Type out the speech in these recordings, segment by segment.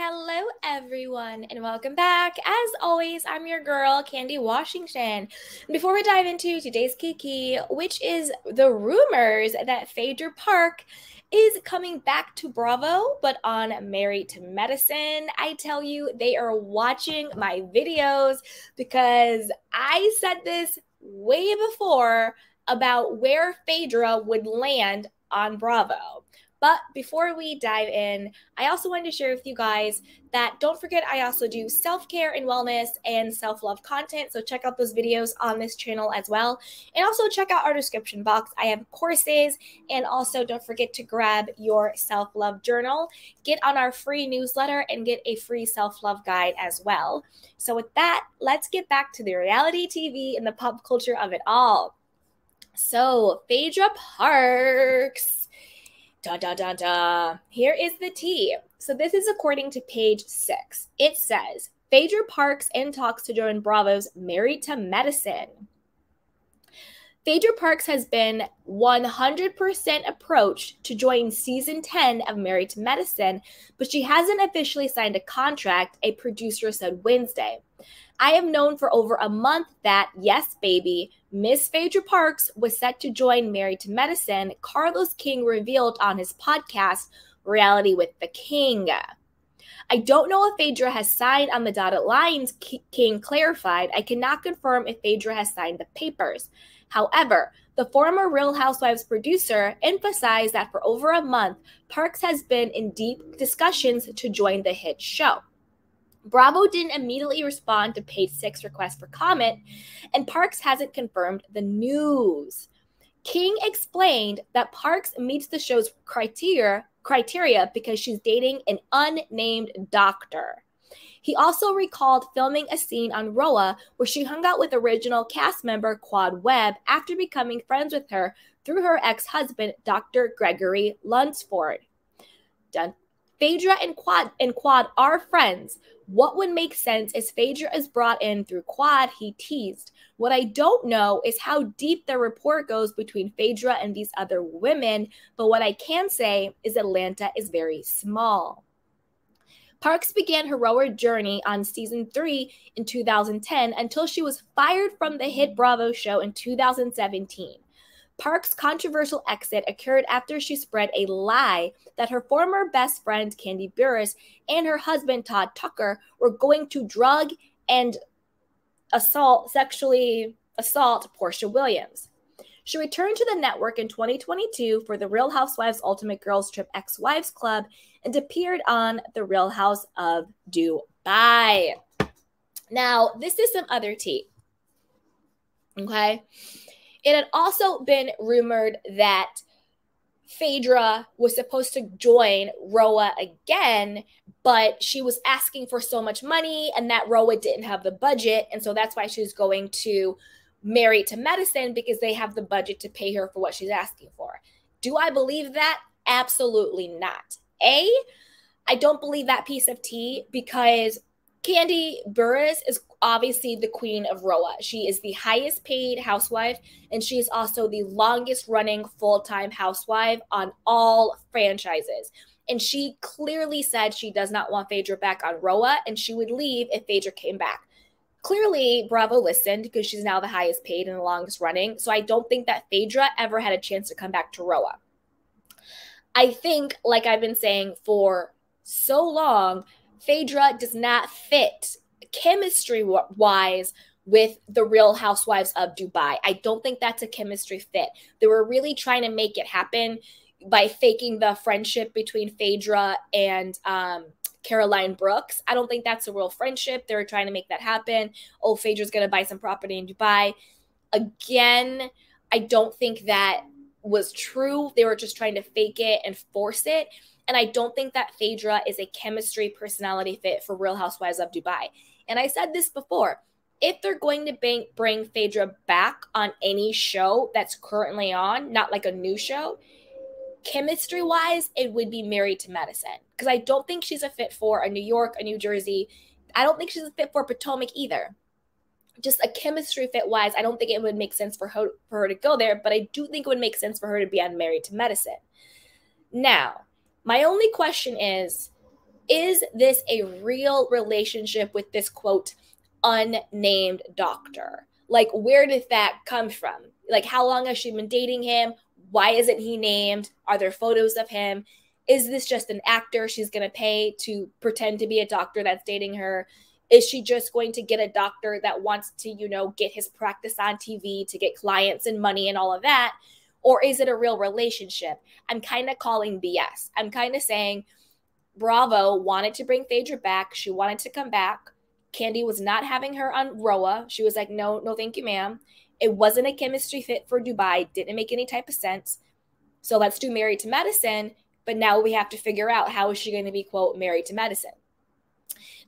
Hello, everyone, and welcome back. As always, I'm your girl, Candy Washington. Before we dive into today's Kiki, which is the rumors that Phaedra Parks is coming back to Bravo, but on Married to Medicine, I tell you, they are watching my videos because I said this way before about where Phaedra would land on Bravo. But before we dive in, I also wanted to share with you guys that don't forget I also do self-care and wellness and self-love content. So check out those videos on this channel as well. And also check out our description box. I have courses, and also don't forget to grab your self-love journal, get on our free newsletter, and get a free self-love guide as well. So with that, let's get back to the reality TV and the pop culture of it all. So Phaedra Parks. Da, da, da, da. Here is the tea. So this is according to page 6. It says, Phaedra Parks in talks to join Bravo's Married to Medicine. Phaedra Parks has been 100% approached to join season 10 of Married to Medicine, but she hasn't officially signed a contract, a producer said Wednesday. I have known for over a month that, yes, baby, Miss Phaedra Parks was set to join Married to Medicine, Carlos King revealed on his podcast, Reality with the King. I don't know if Phaedra has signed on the dotted lines, King clarified. I cannot confirm if Phaedra has signed the papers. However, the former Real Housewives producer emphasized that for over a month, Parks has been in deep discussions to join the hit show. Bravo didn't immediately respond to page 6 request for comment, and Parks hasn't confirmed the news. King explained that Parks meets the show's criteria because she's dating an unnamed doctor. He also recalled filming a scene on Roa where she hung out with original cast member Quad Webb after becoming friends with her through her ex-husband, Dr. Gregory Lunsford. Phaedra and Quad are friends. What would make sense is Phaedra is brought in through Quad, he teased. What I don't know is how deep the rapport goes between Phaedra and these other women, but what I can say is Atlanta is very small. Parks began her heroic journey on season 3 in 2010 until she was fired from the hit Bravo show in 2017. Parks' controversial exit occurred after she spread a lie that her former best friend Candy Burris and her husband Todd Tucker were going to drug and sexually assault Portia Williams. She returned to the network in 2022 for the Real Housewives Ultimate Girls Trip Ex-Wives Club and appeared on The Real House of Dubai. Now, this is some other tea. Okay? It had also been rumored that Phaedra was supposed to join Roa again, but she was asking for so much money and that Roa didn't have the budget. And so that's why she's going to Married to Medicine, because they have the budget to pay her for what she's asking for. Do I believe that? Absolutely not. I don't believe that piece of tea because Candy Burris is obviously the queen of Roa. She is the highest paid housewife, and she is also the longest running full-time housewife on all franchises. And she clearly said she does not want Phaedra back on Roa, and she would leave if Phaedra came back. Clearly, Bravo listened because she's now the highest paid and the longest running. So I don't think that Phaedra ever had a chance to come back to Roa. I think, like I've been saying for so long, Phaedra does not fit chemistry-wise with the Real Housewives of Dubai. I don't think that's a chemistry fit. They were really trying to make it happen by faking the friendship between Phaedra and Caroline Brooks. I don't think that's a real friendship. They were trying to make that happen. Oh, Phaedra's going to buy some property in Dubai. Again, I don't think that was true. They were just trying to fake it and force it. And I don't think that Phaedra is a chemistry personality fit for Real Housewives of Dubai. And I said this before. If they're going to bring Phaedra back on any show that's currently on, not like a new show, chemistry-wise, it would be Married to Medicine. Because I don't think she's a fit for a New York, a New Jersey. I don't think she's a fit for Potomac either. Just a chemistry fit-wise, I don't think it would make sense for her to go there, but I do think it would make sense for her to be on Married to Medicine. Now, my only question is is this a real relationship with this, quote, unnamed doctor? Like, where did that come from? Like, how long has she been dating him? Why isn't he named? Are there photos of him? Is this just an actor she's going to pay to pretend to be a doctor that's dating her? Is she just going to get a doctor that wants to, you know, get his practice on TV to get clients and money and all of that? Or is it a real relationship? I'm kind of calling BS. I'm kind of saying Bravo wanted to bring Phaedra back. She wanted to come back. Kandi was not having her on Roa. She was like, no, thank you, ma'am. It wasn't a chemistry fit for Dubai. Didn't make any type of sense. So let's do Married to Medicine. But now we have to figure out how is she going to be, quote, married to medicine.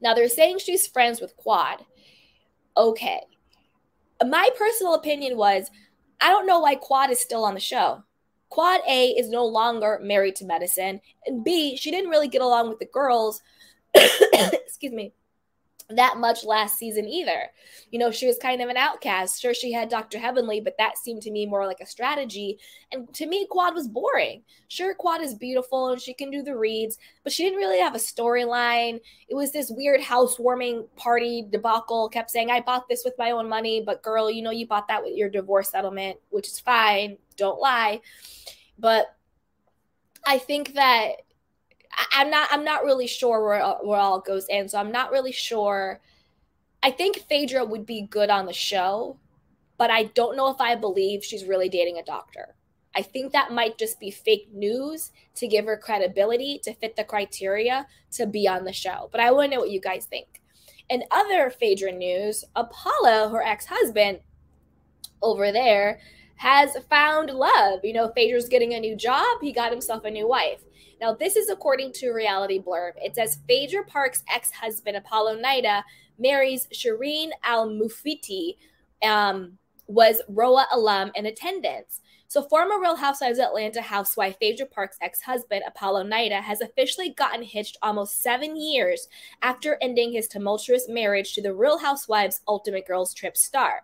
Now they're saying she's friends with Quad. Okay. My personal opinion was, I don't know why Quad is still on the show. Quad A is no longer married to medicine. And B, she didn't really get along with the girls, excuse me, that much last season either. You know, she was kind of an outcast. Sure, she had Dr. Heavenly, but that seemed to me more like a strategy. And to me, Quad was boring. Sure, Quad is beautiful and she can do the reads, but she didn't really have a storyline. It was this weird housewarming party debacle, kept saying, I bought this with my own money, but girl, you know, you bought that with your divorce settlement, which is fine. Don't lie. But I think that I'm not really sure where all goes in. So I'm not really sure. I think Phaedra would be good on the show, but I don't know if I believe she's really dating a doctor. I think that might just be fake news to give her credibility, to fit the criteria to be on the show. But I want to know what you guys think. In other Phaedra news, Apollo, her ex-husband over there, has found love. You know, Phaedra's getting a new job. He got himself a new wife. Now, this is according to Reality Blurb. It says Phaedra Parks' ex-husband, Apollo Naida, marries Shireen Al-Mufti, was ROA alum in attendance. So former Real Housewives of Atlanta housewife Phaedra Parks' ex-husband, Apollo Naida, has officially gotten hitched almost 7 years after ending his tumultuous marriage to the Real Housewives Ultimate Girls Trip star.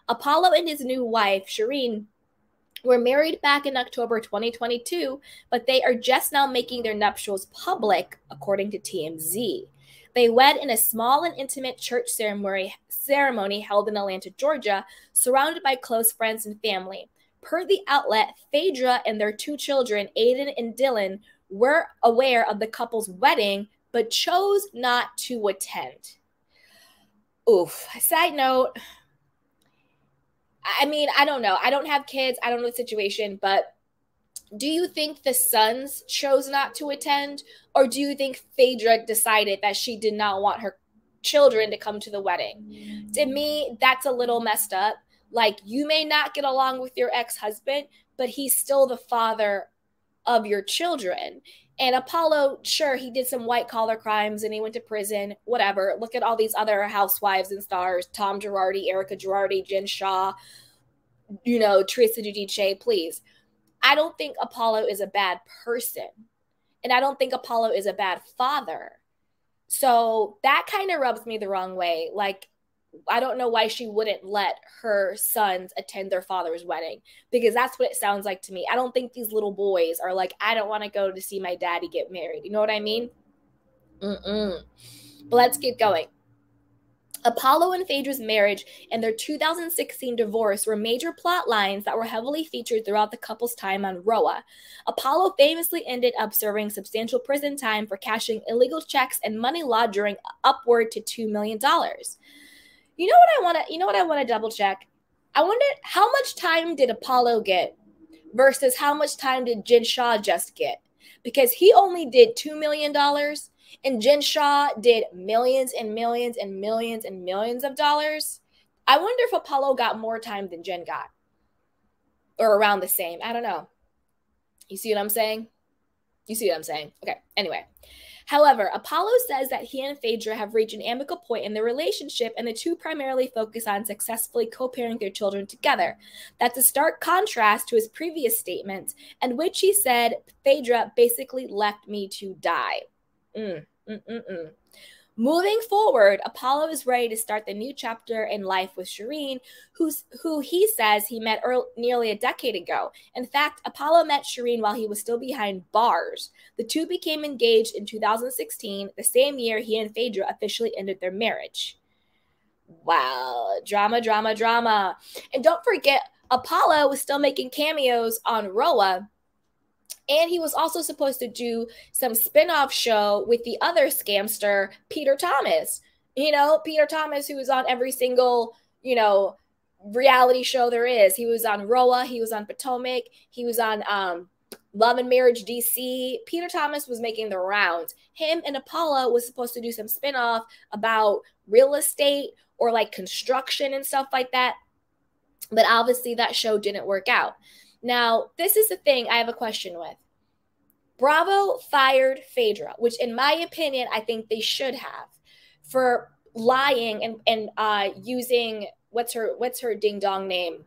Apollo and his new wife, Shireen, were married back in October 2022, but they are just now making their nuptials public, according to TMZ. They wed in a small and intimate church ceremony held in Atlanta, Georgia, surrounded by close friends and family. Per the outlet, Phaedra and their 2 children, Aiden and Dylan, were aware of the couple's wedding, but chose not to attend. Oof. Side note, I mean, I don't know. I don't have kids. I don't know the situation, but do you think the sons chose not to attend? Or do you think Phaedra decided that she did not want her children to come to the wedding? To me, that's a little messed up. Like, you may not get along with your ex-husband, but he's still the father of your children. And Apollo, sure, he did some white-collar crimes and he went to prison, whatever. Look at all these other housewives and stars, Tom Girardi, Erica Girardi, Jen Shaw, you know, Teresa Giudice, please. I don't think Apollo is a bad person. And I don't think Apollo is a bad father. So that kind of rubs me the wrong way. Like, I don't know why she wouldn't let her sons attend their father's wedding, because that's what it sounds like to me. I don't think these little boys are like, I don't want to go to see my daddy get married. You know what I mean? But let's keep going. Apollo and Phaedra's marriage and their 2016 divorce were major plot lines that were heavily featured throughout the couple's time on Roa. Apollo famously ended up serving substantial prison time for cashing illegal checks and money laundering upward to $2 million. You know what I want to double check? I wonder how much time did Apollo get versus how much time did Jen Shaw just get? Because he only did $2 million and Jen Shaw did millions and millions and millions and millions of dollars. I wonder if Apollo got more time than Jen got, or around the same. I don't know. You see what I'm saying? Okay, anyway. However, Apollo says that he and Phaedra have reached an amicable point in their relationship, and the two primarily focus on successfully co-parenting their children together. That's a stark contrast to his previous statements, in which he said, Phaedra basically left me to die. Moving forward, Apollo is ready to start the new chapter in life with Shireen, who he says he met nearly a decade ago. In fact, Apollo met Shireen while he was still behind bars. The two became engaged in 2016, the same year he and Phaedra officially ended their marriage. Wow, drama, drama, drama. And don't forget, Apollo was still making cameos on Roa. And he was also supposed to do some spin-off show with the other scamster, Peter Thomas. Peter Thomas, who was on every single, reality show there is. He was on Roa. He was on Potomac. He was on Love and Marriage DC. Peter Thomas was making the rounds. Him and Apollo was supposed to do some spin-off about real estate or like construction and stuff like that. But obviously that show didn't work out. Now, this is the thing I have a question with. Bravo fired Phaedra, which in my opinion, I think they should have, for lying and using, what's her ding dong name?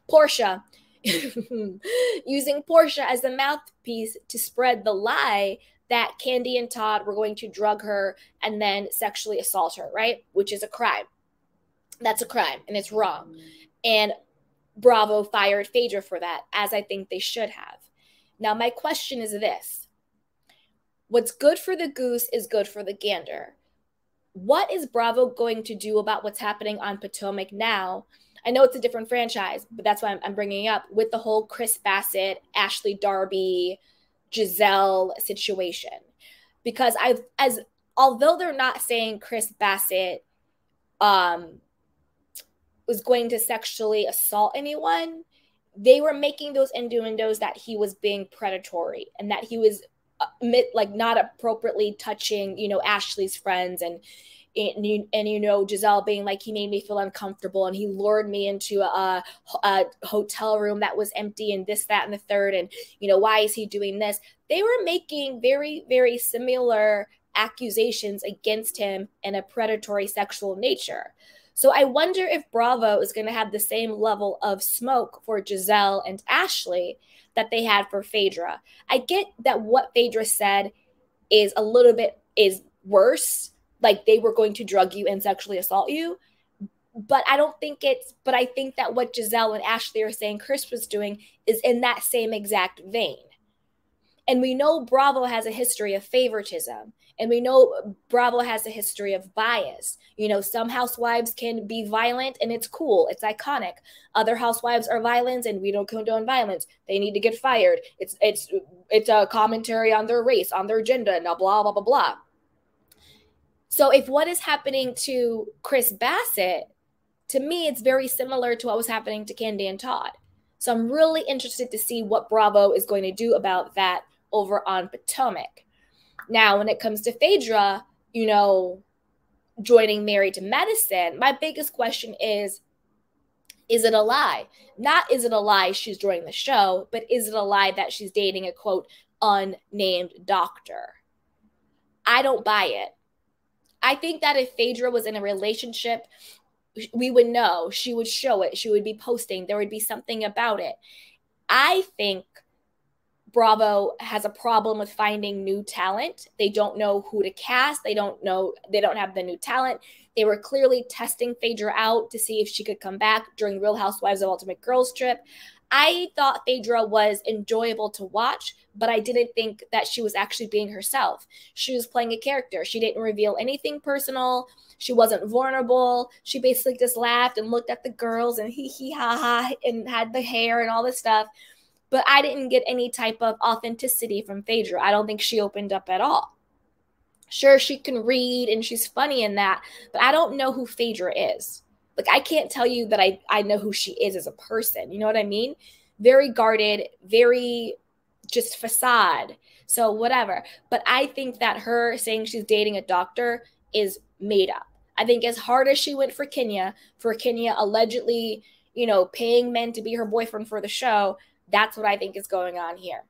Portia. Using Portia as the mouthpiece to spread the lie that Candy and Todd were going to drug her and then sexually assault her, right? Which is a crime. That's a crime and it's wrong. And Bravo fired Phaedra for that, as I think they should have. Now, my question is this. What's good for the goose is good for the gander. What is Bravo going to do about what's happening on Potomac now? I know it's a different franchise, but that's why I'm bringing it up with the whole Chris Bassett, Ashley Darby, Giselle situation. Because although they're not saying Chris Bassett was going to sexually assault anyone, they were making those innuendos that he was being predatory and that he was not appropriately touching, Ashley's friends and Giselle being like, he made me feel uncomfortable and he lured me into a hotel room that was empty and this, that, and the third. And, why is he doing this? They were making very, very similar accusations against him in a predatory sexual nature. So I wonder if Bravo is going to have the same level of smoke for Giselle and Ashley that they had for Phaedra. I get that what Phaedra said is worse, like they were going to drug you and sexually assault you. But I think that what Giselle and Ashley are saying Chris was doing is in that same exact vein. And we know Bravo has a history of favoritism. And we know Bravo has a history of bias. Some housewives can be violent and it's cool. It's iconic. Other housewives are violent and we don't condone violence. They need to get fired. It's a commentary on their race, on their gender, and blah, blah, blah, blah. So if what is happening to Chris Bassett, to me, it's very similar to what was happening to Candy and Todd. So I'm really interested to see what Bravo is going to do about that over on Potomac. Now, when it comes to Phaedra, joining Married to Medicine, my biggest question is it a lie? Not is it a lie she's joining the show, but is it a lie that she's dating a, quote, unnamed doctor? I don't buy it. I think that if Phaedra was in a relationship, we would know. She would show it. She would be posting. There would be something about it. I think Bravo has a problem with finding new talent. They don't know who to cast. They don't have the new talent. They were clearly testing Phaedra out to see if she could come back during Real Housewives of Ultimate Girls trip. I thought Phaedra was enjoyable to watch, but I didn't think that she was actually being herself. She was playing a character. She didn't reveal anything personal. She wasn't vulnerable. She basically just laughed and looked at the girls and hee ha ha and had the hair and all this stuff. But I didn't get any type of authenticity from Phaedra. I don't think she opened up at all. Sure, she can read and she's funny in that, but I don't know who Phaedra is. Like, I can't tell you that I know who she is as a person. You know what I mean? Very guarded, very just facade. So whatever. But I think that her saying she's dating a doctor is made up. I think as hard as she went for Kenya allegedly, paying men to be her boyfriend for the show, that's what I think is going on here.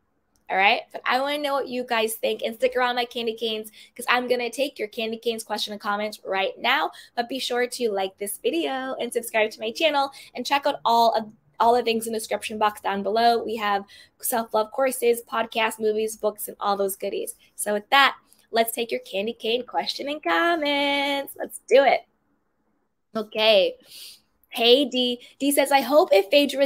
All right. But I want to know what you guys think, and stick around my candy canes because I'm going to take your candy canes question and comments right now. But be sure to like this video and subscribe to my channel and check out all the things in the description box down below. We have self-love courses, podcasts, movies, books, and all those goodies. So with that, let's take your candy cane question and comments. Let's do it. Okay. Hey, D. D says, I hope if Phaedra is